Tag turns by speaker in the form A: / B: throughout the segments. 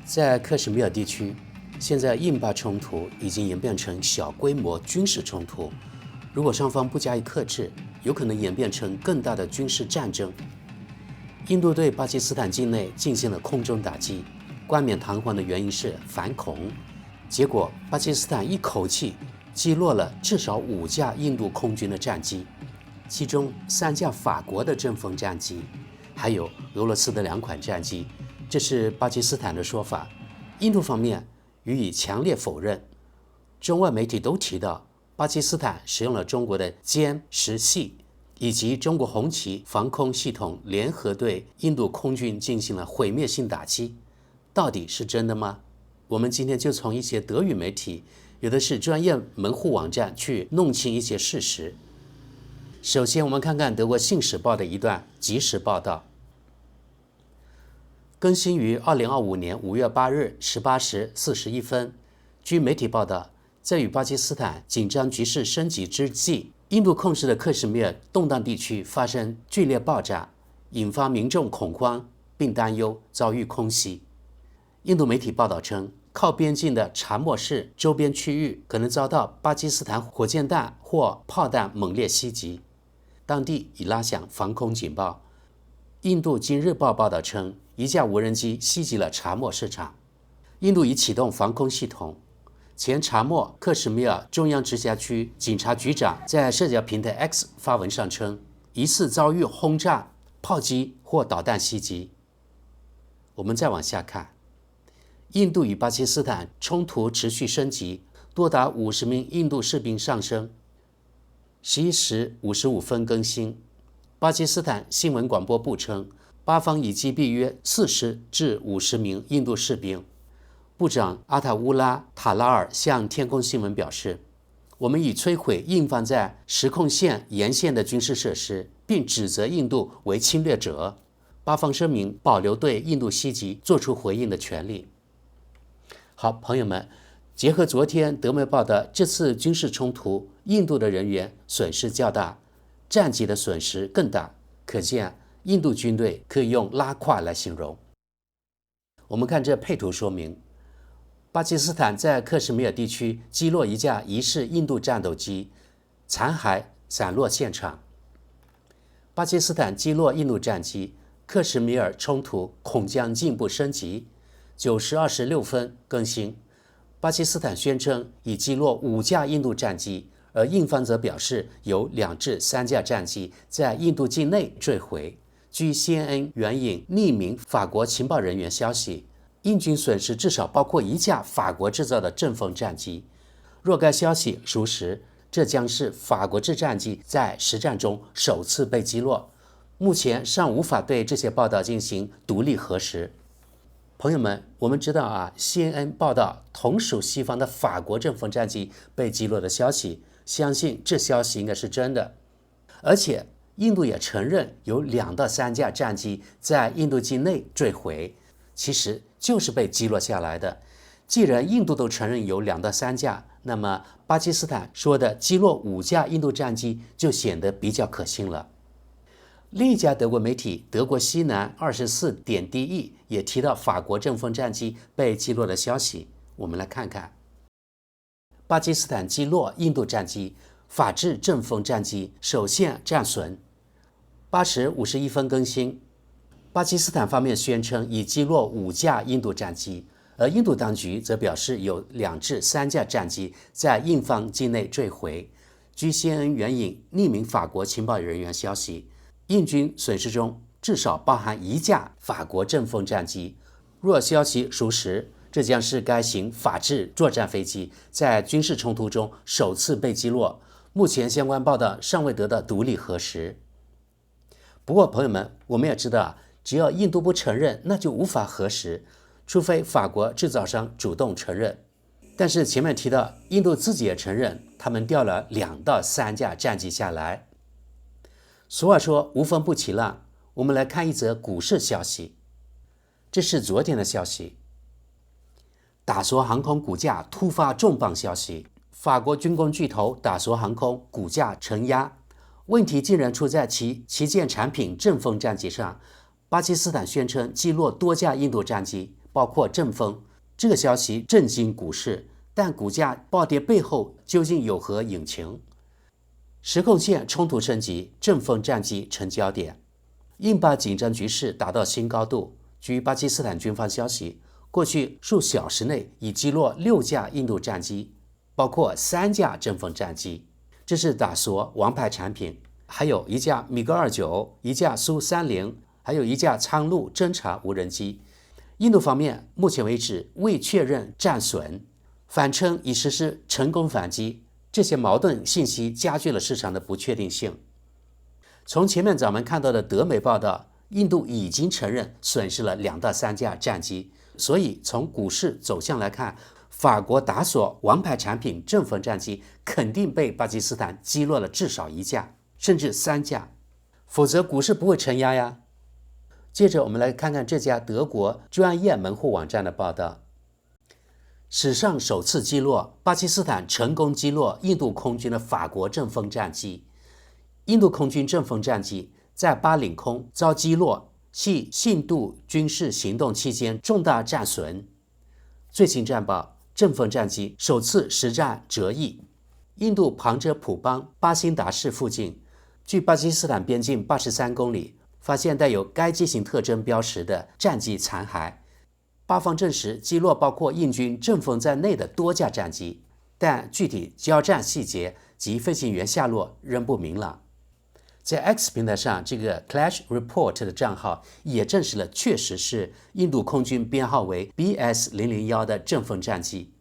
A: 在克什米尔地区，现在印巴冲突已经演变成小规模军事冲突，如果双方不加以克制，有可能演变成更大的军事战争。印度对巴基斯坦境内进行了空中打击，冠冕堂皇的原因是反恐，结果巴基斯坦一口气击落了至少5架印度空军的战机，其中3架法国的阵风战机，还有俄罗斯的2款战机，这是巴基斯坦的说法。印度方面予以强烈否认。中外媒体都提到，巴基斯坦使用了中国的歼10系以及中国红旗防空系统联合对印度空军进行了毁灭性打击。到底是真的吗？我们今天就从一些德语媒体，有的是专业门户网站去弄清一些事实。首先我们看看德国《信使报》的一段即时报道，更新于2025年5月8日18时41分。据媒体报道，在与巴基斯坦紧张局势升级之际，印度控制的克什米尔动荡地区发生剧烈爆炸，引发民众恐慌并担忧遭遇空袭。印度媒体报道称，靠边境的查莫市周边区域可能遭到巴基斯坦火箭弹或炮弹猛烈袭击，当地已拉响防空警报。印度今日报报道称，一架无人机袭击了查莫市场。印度已启动防空系统。前查莫克什米尔中央直辖区警察局长在社交平台 X 发文上称，疑似遭遇轰炸、炮击或导弹袭击。我们再往下看，印度与巴基斯坦冲突持续升级，多达50名印度士兵丧生。11时55分更新，巴基斯坦新闻广播部称，巴方已击毙约40至50名印度士兵。部长阿塔乌拉·塔拉尔向天空新闻表示，我们已摧毁印方在实控线沿线的军事设施，并指责印度为侵略者。巴方声明保留对印度袭击作出回应的权利。好，朋友们，结合昨天德媒报的这次军事冲突，印度的人员损失较大，战机的损失更大，可见印度军队可以用拉胯来形容。我们看这配图说明，巴基斯坦在克什米尔地区击落一架疑似印度战斗机，残骸散落现场。巴基斯坦击落印度战机，克什米尔冲突恐将进一步升级。9时26分更新，巴基斯坦宣称已击落5架印度战机，而印方则表示有2至3架战机在印度境内坠毁。据 CNN 援引匿名法国情报人员消息，印军损失至少包括1架法国制造的阵风战机。若该消息属实，这将是法国制战机在实战中首次被击落。目前尚无法对这些报道进行独立核实。朋友们，我们知道CNN 报道同属西方的法国阵风战机被击落的消息，相信这消息应该是真的。而且印度也承认有2到3架战机在印度境内坠毁，其实就是被击落下来的。既然印度都承认有2到3架，那么巴基斯坦说的击落5架印度战机就显得比较可信了。另一家德国媒体德国西南24.de 也提到法国阵风战机被击落的消息，我们来看看。巴基斯坦击落印度战机，法制阵风战机首现战损。8时51分更新，巴基斯坦方面宣称已击落5架印度战机，而印度当局则表示有2至3架战机在印方境内坠毁。据 CNN 援引匿名法国情报人员消息，印军损失中至少包含1架法国阵风战机。若消息属实，这将是该型法制作战飞机在军事冲突中首次被击落。目前相关报道尚未得到独立核实。不过朋友们，我们也知道，只要印度不承认，那就无法核实，除非法国制造商主动承认。但是前面提到，印度自己也承认，他们调了2到3架战机下来。俗话说无风不起浪，我们来看一则股市消息。这是昨天的消息，达索航空股价突发重磅消息，法国军工巨头达索航空股价承压，问题竟然出在其旗舰产品阵风战机上。巴基斯坦宣称击落多架印度战机，包括阵风。这个消息震惊股市，但股价暴跌背后究竟有何隐情？实控线冲突升级，阵风战机成焦点，印巴紧张局势达到新高度。据巴基斯坦军方消息，过去数小时内已击落6架印度战机，包括3架阵风战机，这是打索王牌产品，还有1架米格29、1架苏30，还有1架苍鹭侦察无人机。印度方面目前为止未确认战损，反称已实施成功反击。这些矛盾信息加剧了市场的不确定性。从前面咱们看到的德媒报道，印度已经承认损失了2到3架战机，所以从股市走向来看，法国达索王牌产品阵风战机肯定被巴基斯坦击落了至少1架，甚至3架，否则股市不会承压呀。接着我们来看看这家德国专业门户网站的报道。史上首次击落，巴基斯坦成功击落印度空军的法国阵风战机。印度空军阵风战机在巴领空遭击落，系印度军事行动期间重大战损。最新战报，阵风战机首次实战折翼，印度旁遮普邦巴辛达市附近，距巴基斯坦边境83公里，发现带有该机型特征标识的战机残骸。巴方证实击落包括印军阵风在内的多架战机，但具体交战细节及飞行员下落仍不明朗。在 X 平台上，这个 Clash Report 的账号也证实了确实是印度空军编号为 BS001 的阵风战机。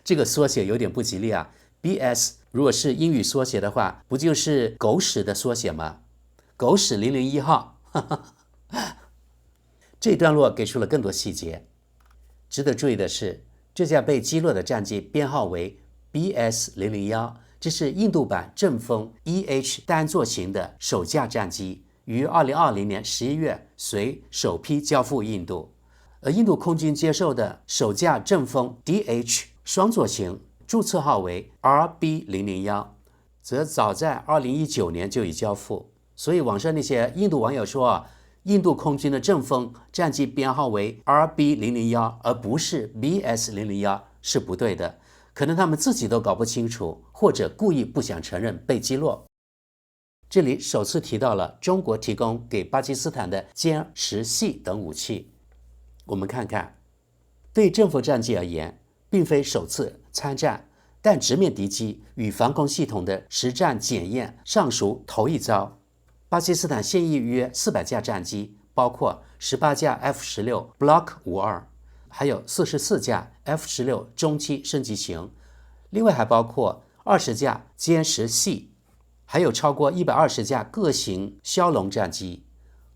A: 这个缩写有点不吉利啊。BS 如果是英语缩写的话，不就是狗屎的缩写吗？狗屎001号。这一段落给出了更多细节。值得注意的是，这架被击落的战机编号为 BS001， 这是印度版阵风 EH 单座型的首架战机，于2020年11月随首批交付印度。而印度空军接受的首架阵风 DH 双座型，注册号为 RB001， 则早在2019年就已交付。所以网上那些印度网友说印度空军的阵风战机编号为 RB001 而不是 BS001 是不对的，可能他们自己都搞不清楚，或者故意不想承认被击落。这里首次提到了中国提供给巴基斯坦的歼10系等武器。我们看看，对阵风战机而言，并非首次参战，但直面敌机与防空系统的实战检验尚属头一遭。巴基斯坦现役约400架战机，包括18架 F-16 Block 52，还有44架 F-16 中期升级型，另外还包括20架歼10系，还有超过120架各型枭龙战机。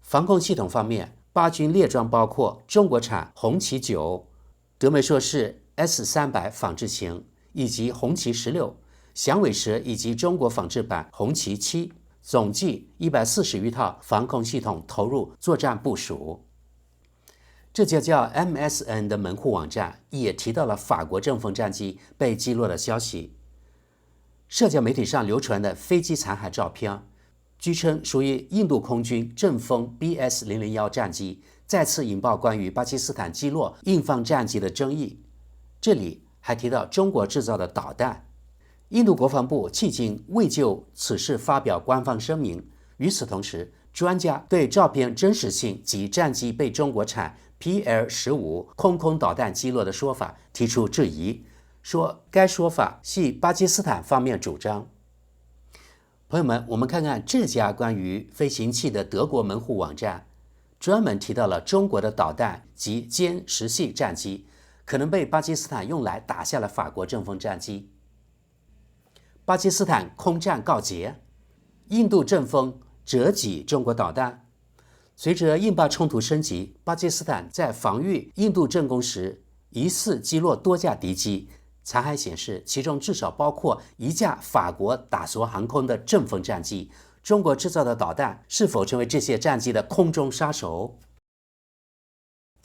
A: 防空系统方面，巴军列装包括中国产红旗9，德媒说是 S300 仿制型，以及红旗16、响尾蛇以及中国仿制版红旗7。总计140余套防空系统投入作战部署。这家叫 MSN 的门户网站也提到了法国阵风战机被击落的消息。社交媒体上流传的飞机残骸照片，据称属于印度空军阵风 BS001 战机，再次引爆关于巴基斯坦击落印方战机的争议。这里还提到中国制造的导弹。印度国防部迄今未就此事发表官方声明。与此同时，专家对照片真实性及战机被中国产 PL-15 空导弹击落的说法提出质疑，说该说法系巴基斯坦方面主张。朋友们，我们看看这家关于飞行器的德国门户网站，专门提到了中国的导弹及歼10系战机可能被巴基斯坦用来打下了法国阵风战机。巴基斯坦空战告捷，印度阵风折戟中国导弹。随着印巴冲突升级，巴基斯坦在防御印度阵攻时疑似击落多架敌机，残骸显示其中至少包括1架法国达索航空的阵风战机。中国制造的导弹是否成为这些战机的空中杀手？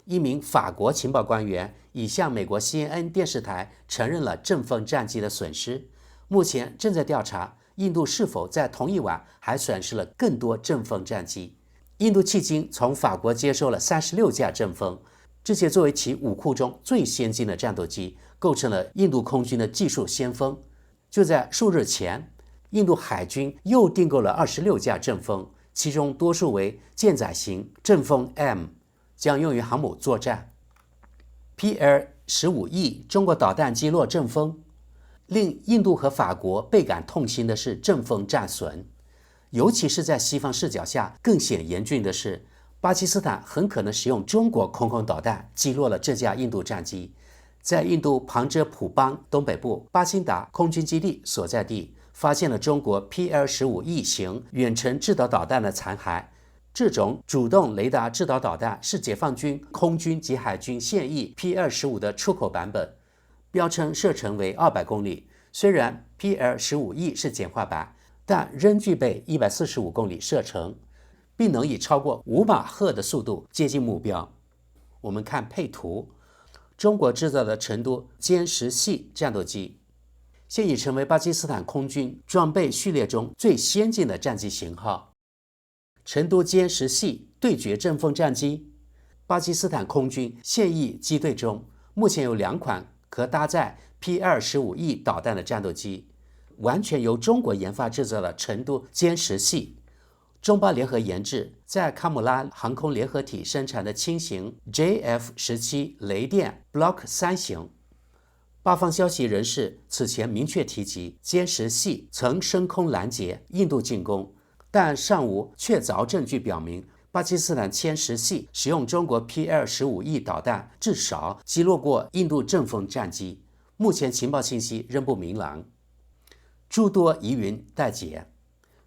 A: 一名法国情报官员已向美国 CNN 电视台承认了阵风战机的损失。目前正在调查印度是否在同一晚还损失了更多阵风战机。印度迄今从法国接收了36架阵风，这些作为其武库中最先进的战斗机，构成了印度空军的技术先锋。就在数日前，印度海军又订购了26架阵风，其中多数为舰载型阵风 M， 将用于航母作战。PL-15E 中国导弹击落阵风，令印度和法国倍感痛心的是阵风战损，尤其是在西方视角下更显严峻的是，巴基斯坦很可能使用中国空控导弹击落了这架印度战机。在印度旁遮普邦东北部巴辛达空军基地所在地，发现了中国 PL-15E 型远程制导导弹的残骸。这种主动雷达制导导弹是解放军空军及海军现役 P-25的出口版本，标称射程为200公里。虽然 PL-15E 是简化版，但仍具备145公里射程，并能以超过5马赫的速度接近目标。我们看配图，中国制造的成都歼10系战斗机，现已成为巴基斯坦空军装备序列中最先进的战机型号。成都歼10系对决阵风战机，巴基斯坦空军现役机队中，目前有2款可搭载 P-25E 导弹的战斗机，完全由中国研发制造的成都歼10系。中巴联合研制，在卡姆拉航空联合体生产的轻型 JF-17雷电 Block 3型。巴方消息人士此前明确提及，歼10系曾升空拦截印度进攻，但尚无确凿证据表明巴基斯坦歼10系使用中国 PL-15E 导弹至少击落过印度阵风战机。目前情报信息仍不明朗，诸多疑云待解。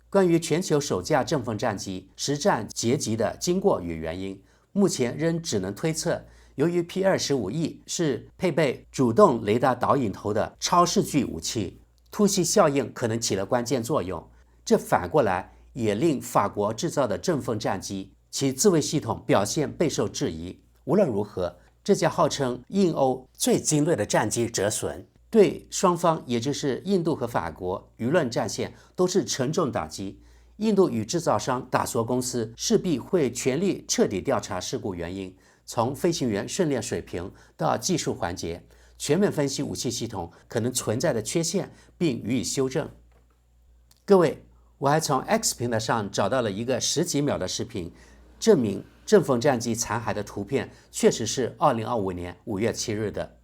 A: 关于全球首架阵风战机实战劫机的经过与原因，目前仍只能推测，由于 P-25E 是配备主动雷达导引头的超视距武器，突袭效应可能起了关键作用。这反过来也令法国制造的阵风战机其自卫系统表现备受质疑。无论如何，这架号称印欧最精锐的战机折损，对双方也就是印度和法国舆论战线都是沉重打击。印度与制造商达索公司势必会全力彻底调查事故原因，从飞行员训练水平到技术环节，全面分析武器系统可能存在的缺陷，并予以修正。各位，我还从 X 平台上找到了一个10几秒的视频，证明阵风战机残骸的图片确实是2025年5月7日的。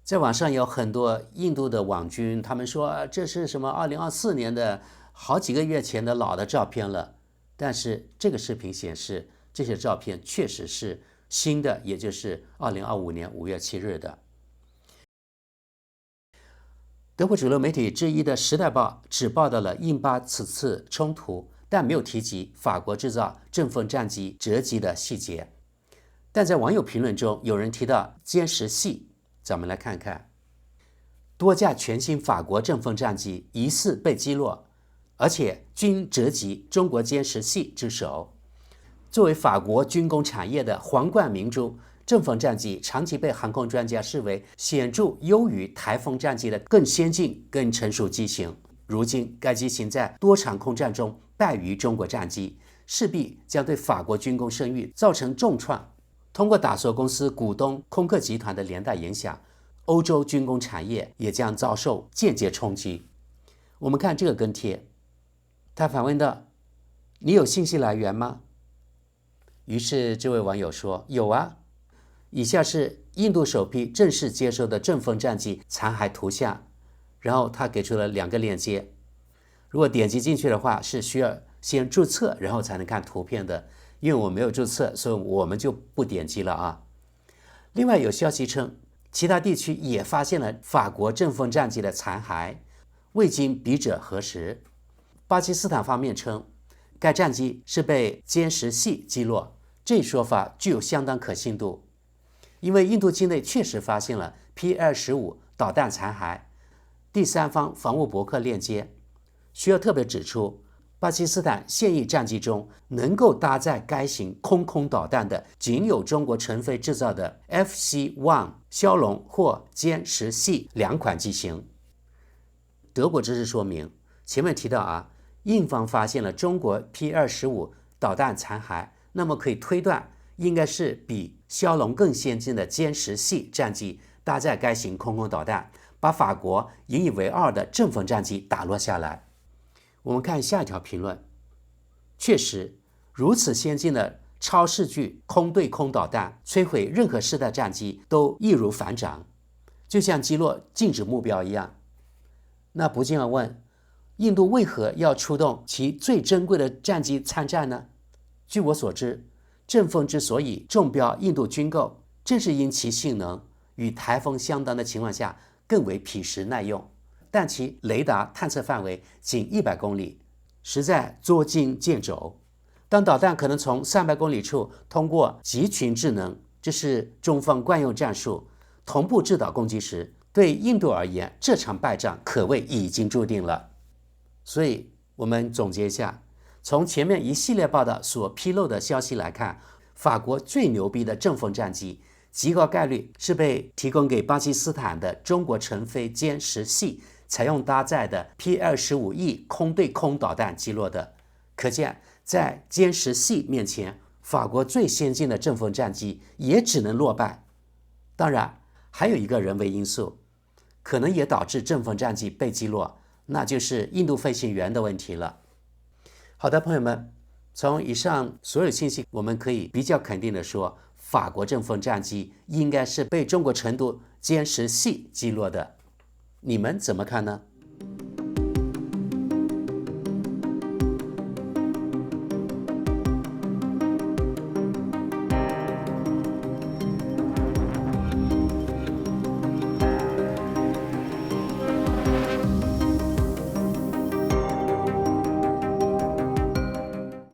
A: 在网上有很多印度的网军，他们说这是什么2024年的好几个月前的老的照片了，但是这个视频显示这些照片确实是新的，也就是2025年5月7日的。德国主流媒体之一的《时代报》只报道了印巴此次冲突，但没有提及法国制造阵风战机折击的细节。但在网友评论中，有人提到歼10系，咱们来看看，多架全新法国阵风战机疑似被击落，而且均折击中国歼10系之手。作为法国军工产业的皇冠明珠，阵风战机长期被航空专家视为显著优于台风战机的更先进、更成熟机型。如今，该机型在多场空战中败于中国战机，势必将对法国军工声誉造成重创。通过达索公司股东空客集团的连带影响，欧洲军工产业也将遭受间接冲击。我们看这个跟帖，他反问道：“你有信息来源吗？”于是这位网友说：“有啊。”以下是印度首批正式接收的阵风战机残骸图像，然后他给出了2个链接。如果点击进去的话，是需要先注册，然后才能看图片的。因为我没有注册，所以我们就不点击了啊。另外有消息称，其他地区也发现了法国阵风战机的残骸，未经笔者核实。巴基斯坦方面称，该战机是被歼10系击落，这一说法具有相当可信度，因为印度境内确实发现了 P-25导弹残骸。第三方防务博客链接需要特别指出，巴基斯坦现役战机中能够搭载该型空导弹的，仅有中国成飞制造的 FC-1 枭龙或歼10系2款机型。德国知识说明，前面提到印方发现了中国 P-25导弹残骸，那么可以推断应该是比骁龙更先进的歼10系战机搭载该型空空导弹，把法国引以为傲的阵风战机打落下来。我们看下一条评论，确实，如此先进的超视距空对空导弹摧毁任何世代战机都易如反掌，就像击落静止目标一样。那不禁要问，印度为何要出动其最珍贵的战机参战呢？据我所知，阵风之所以中标印度军购，正是因其性能与台风相当的情况下更为匹实耐用，但其雷达探测范围仅100公里，实在捉襟见肘。当导弹可能从300公里处通过集群智能，这是中方惯用战术，同步制导攻击时，对印度而言，这场败仗可谓已经注定了。所以我们总结一下，从前面一系列报道所披露的消息来看，法国最牛逼的阵风战机极高概率是被提供给巴基斯坦的中国成飞歼10系采用搭载的 P-25E 空对空导弹击落的。可见在歼10系面前，法国最先进的阵风战机也只能落败。当然还有一个人为因素可能也导致阵风战机被击落，那就是印度飞行员的问题了。好的，朋友们，从以上所有信息，我们可以比较肯定的说，法国阵风战机应该是被中国成都歼10系击落的。你们怎么看呢？